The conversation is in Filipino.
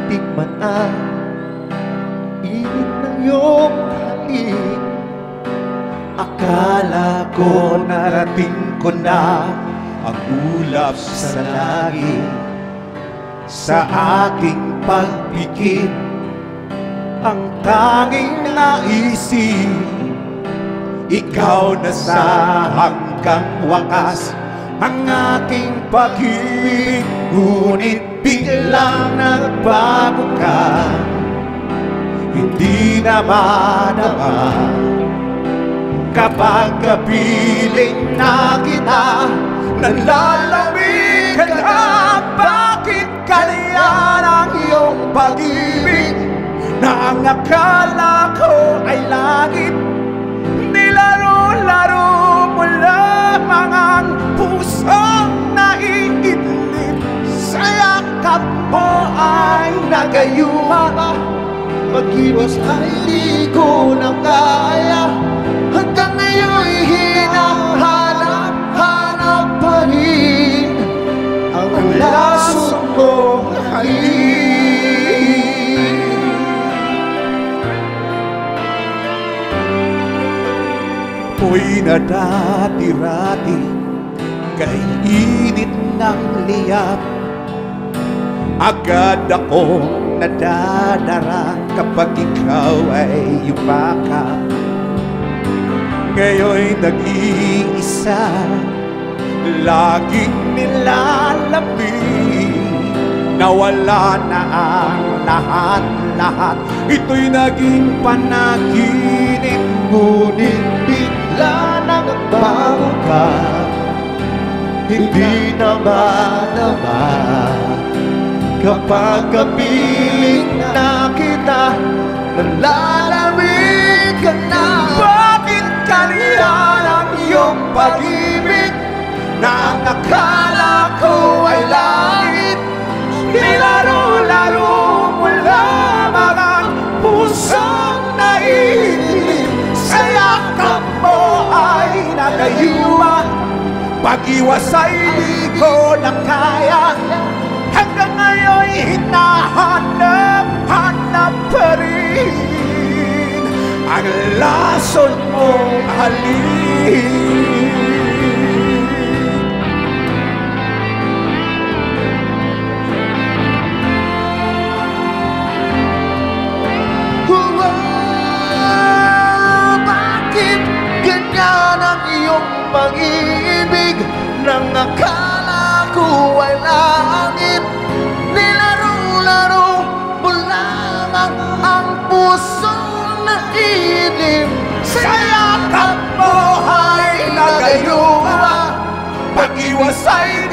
matikman ang init ng iyong halik. Akala ko narating ko na ang ulap sa langit. Sa aking pagpikit, ang tanging naisip, ikaw na sa hanggang wakas ang aking pag-ibig. Ngunit biglang nagbago ka, hindi na madama. Kapag kapiling na kita, nalalamig ka na. Bakit kaya ang iyong pag-ibig na ang akala ko ay langit? Nilaro-laro mo lamang ang pusong naiidlip. Sa yakap mo ay nagayuma. Mag-iwas ay di ko na kaya. Hanggang ngayon'y hinahanap-hanap pa rin ang laso mong halik. Ako'y nadati-rati kay init ng liyap. Agad akong nadadara kapag ikaw ay yumakap. Ngayon'y nag-iisa, laging nilalamig. Nawala na ang lahat-lahat, ito'y naging panaginip. Ngunit bigla nagbago ka, hindi na madama. Kapag kapiling na kita, nalalamig ka na. Bakit kaya ang iyong pag-ibig na ang akala ko ay langit? Nilaro-laro mo lamang ang pusong naiinip. Sa yakap mo ay nagayuma. Pag-iwas ay di ko na kaya. Hanggang ngayon'y hinahanap-hanap pa rin ang lason mong halik. Bakit ganyan ang iyong pag-ibig nang akala ko ay langit? Nilaro-laro mo lamang ang pusong naiinip. Sa yakap mo ay nagayuma. Pag-iwas ay